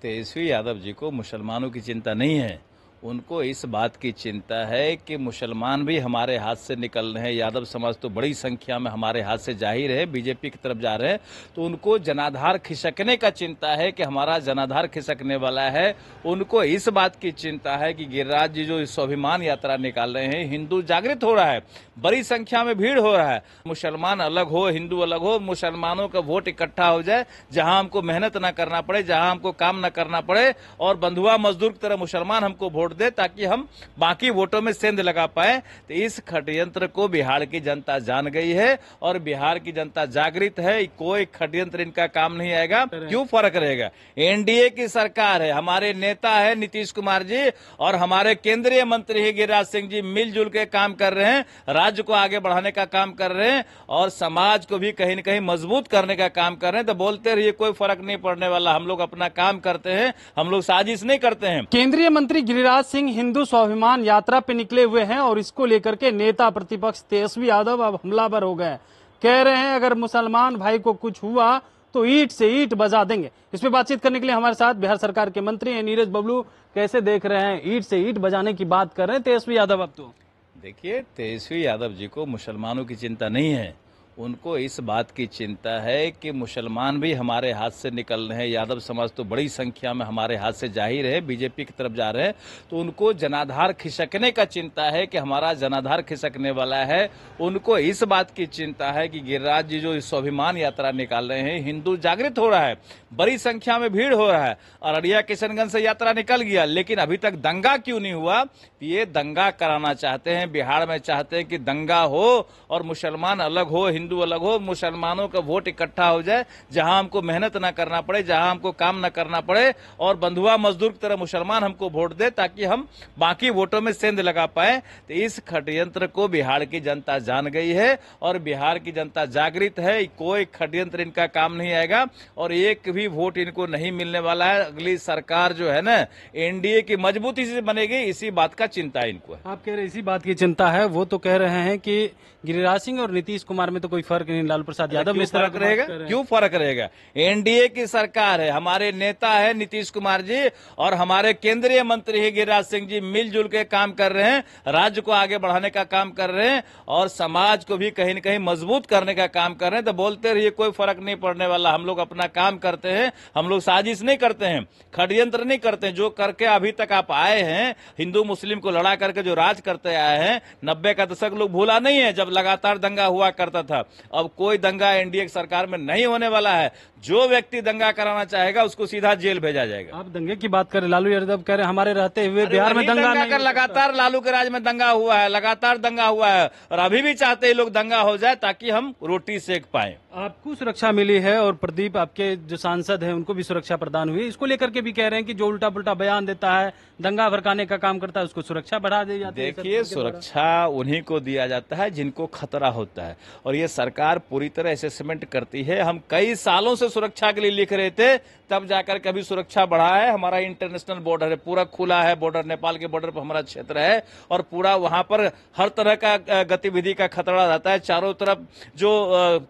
तेजस्वी यादव जी को मुसलमानों की चिंता नहीं है। उनको इस बात की चिंता है कि मुसलमान भी हमारे हाथ से निकल रहे हैं। यादव समाज तो बड़ी संख्या में हमारे हाथ से जा ही रहे हैं, बीजेपी की तरफ जा रहे हैं। तो उनको जनाधार खिसकने का चिंता है कि हमारा जनाधार खिसकने वाला है। उनको इस बात की चिंता है कि गिरिराज जी जो स्वाभिमान यात्रा निकाल रहे हैं, हिंदू जागृत हो रहा है, बड़ी संख्या में भीड़ हो रहा है। मुसलमान अलग हो, हिंदू अलग हो, मुसलमानों का वोट इकट्ठा हो जाए, जहां हमको मेहनत न करना पड़े, जहां हमको काम न करना पड़े, और बंधुआ मजदूर की तरह मुसलमान हमको वोट दे ताकि हम बाकी वोटों में सेंध लगा पाए। तो इस षड्यंत्र को बिहार की जनता जान गई है और बिहार की जनता जागृत है। कोई षड्यंत्र इनका काम नहीं आएगा। क्यों फर्क रहेगा? एनडीए की सरकार है, हमारे नेता है नीतीश कुमार जी और हमारे केंद्रीय मंत्री है गिरिराज सिंह जी, मिलजुल के काम कर रहे हैं, राज्य को आगे बढ़ाने का काम कर रहे हैं और समाज को भी कहीं न कहीं मजबूत करने का काम कर रहे हैं। तो बोलते रहिए, कोई फर्क नहीं पड़ने वाला। हम लोग अपना काम करते हैं, हम लोग साजिश नहीं करते हैं। केंद्रीय मंत्री गिरिराज सिंह हिंदू स्वाभिमान यात्रा पे निकले हुए हैं और इसको लेकर के नेता प्रतिपक्ष तेजस्वी यादव अब हमलावर हो गए। कह रहे हैं अगर मुसलमान भाई को कुछ हुआ तो ईंट से ईंट बजा देंगे। इस पे बातचीत करने के लिए हमारे साथ बिहार सरकार के मंत्री हैं नीरज बबलू। कैसे देख रहे हैं, ईंट से ईंट बजाने की बात कर रहे हैं तेजस्वी यादव? अब तो देखिए, तेजस्वी यादव जी को मुसलमानों की चिंता नहीं है। उनको इस बात की चिंता है कि मुसलमान भी हमारे हाथ से निकल रहे हैं। यादव समाज तो बड़ी संख्या में हमारे हाथ से जा ही रहे हैं, बीजेपी की तरफ जा रहे हैं। तो उनको जनाधार खिसकने का चिंता है कि हमारा जनाधार खिसकने वाला है। उनको इस बात की चिंता है कि गिरिराज जी जो स्वाभिमान यात्रा निकाल रहे हैं, हिंदू जागृत हो रहा है, बड़ी संख्या में भीड़ हो रहा है। अररिया किशनगंज से यात्रा निकल गया, लेकिन अभी तक दंगा क्यों नहीं हुआ? ये दंगा कराना चाहते हैं, बिहार में चाहते हैं कि दंगा हो और मुसलमान अलग हो, हिंदू अलग हो, मुसलमानों का वोट इकट्ठा हो जाए, जहां हमको मेहनत न करना पड़े, जहां हमको काम न करना पड़े, और बंधुआ मजदूर की तरह मुसलमान हमको वोट दे ताकि हम बाकी वोटों में सेंध लगा पाए। तो इस षड्यंत्र को बिहार की जनता जान गई है और बिहार की जनता जागृत है। कोई षड्यंत्र इनका काम नहीं आएगा और एक भी वोट इनको नहीं मिलने वाला है। अगली सरकार जो है ना, एनडीए की मजबूती से बनेगी, इसी बात का चिंता है इनको। आप कह रहे इसी बात की चिंता है, वो तो कह रहे हैं कि गिरिराज सिंह और नीतीश कुमार में तो कोई फर्क नहीं, लालू प्रसाद यादव में इस तरह रहेगा। क्यों फर्क रहेगा? एनडीए की सरकार है, हमारे नेता है नीतीश कुमार जी और हमारे केंद्रीय मंत्री है गिरिराज सिंह जी, मिलजुल के काम कर रहे हैं, राज्य को आगे बढ़ाने का काम कर रहे हैं और समाज को भी कहीं न कहीं मजबूत करने का काम कर रहे हैं। तो बोलते रहिए, कोई फर्क नहीं पड़ने वाला। हम लोग अपना काम करते हैं, हम लोग साजिश नहीं करते हैं, षड्यंत्र नहीं करते हैं। जो करके अभी तक आप आए हैं, हिंदू मुस्लिम को लड़ा करके जो राज करते आए हैं, 90 का दशक लोग भूला नहीं है जब लगातार दंगा हुआ करता था। अब कोई दंगा एनडीए की सरकार में नहीं होने वाला है। जो व्यक्ति दंगा कराना चाहेगा उसको सीधा जेल भेजा जाएगा। आप दंगे की बात करें, लालू यादव कह रहे हमारे रहते हुए बिहार में दंगा नहीं। लगातार लालू के राज में दंगा हुआ है, लगातार दंगा हुआ है और अभी भी चाहते हैं लोग दंगा हो जाए ताकि हम रोटी सेक पाए। आपको सुरक्षा मिली है और प्रदीप आपके जो सांसद हैं उनको भी सुरक्षा प्रदान हुई। इसको लेकर के भी कह रहे हैं कि जो उल्टा पुल्टा बयान देता है, दंगा भड़काने का काम करता है, उसको सुरक्षा बढ़ा दी जाती है। देखिए, सुरक्षा उन्हीं को दिया जाता है जिनको खतरा होता है और ये सरकार पूरी तरह असेसमेंट करती है। हम कई सालों से सुरक्षा के लिए लिख रहे थे, तब जाकर कभी सुरक्षा बढ़ा है। हमारा इंटरनेशनल बॉर्डर है, पूरा खुला है बॉर्डर, नेपाल के बॉर्डर पर हमारा क्षेत्र है और पूरा वहां पर हर तरह का गतिविधि का खतरा रहता है। चारों तरफ जो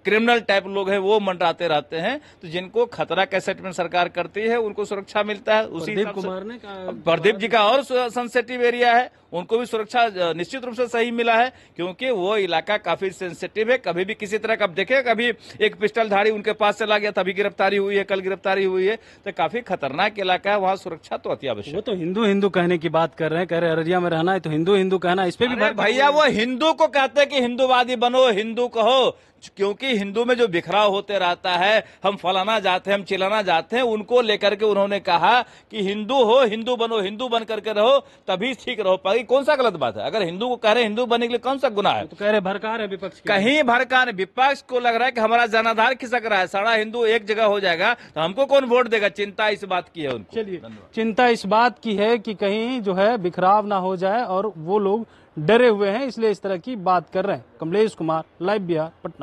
क्रिमिनल टाइप लोग हैं वो मंडराते रहते हैं। तो जिनको खतरा का सेटमेंट सरकार करती है उनको सुरक्षा मिलता है। उसी प्रदीप जी का और सेंसिटिव एरिया है, उनको भी सुरक्षा निश्चित रूप से सही मिला है क्योंकि वो इलाका काफी सेंसिटिव है। कभी भी किसी तरह का देखे, कभी एक पिस्टलधारी उनके पास चला गया, तभी गिरफ्तारी हुई है, कल गिरफ्तारी हुई है। तो काफी खतरनाक इलाका है, वहाँ सुरक्षा तो अति आवश्यक। वो तो हिंदू हिंदू कहने की बात कर रहे हैं, कह रहे अररिया में रहना है तो हिंदू हिंदू कहना, इस पे भी भैया वो हिंदू को कहते हैं कि हिंदूवादी बनो, हिंदू कहो, क्योंकि हिंदू में जो बिखराव होते रहता है, हम फलाना जाते हैं, हम चिलाना जाते हैं, उनको लेकर के उन्होंने कहा कि हिंदू हो, हिंदू बनो, हिंदू बन करके रहो तभी ठीक रहो पाएगी। कौन सा गलत बात है? अगर हिंदू को कह रहे हिंदू बनने के लिए कौन सा गुनाह है? तो कह रहे भड़का रहे विपक्ष, कहीं भड़का नहीं। विपक्ष को लग रहा है कि हमारा जनाधार खिसक रहा है, सारा हिंदू एक जगह हो जाएगा तो हमको कौन वोट देगा। चिंता इस बात की है उनको। चलिए, चिंता इस बात की है कि कहीं जो है बिखराव ना हो जाए और वो लोग डरे हुए हैं, इसलिए इस तरह की बात कर रहे हैं। कमलेश कुमार, लाइव बिहार, पटना।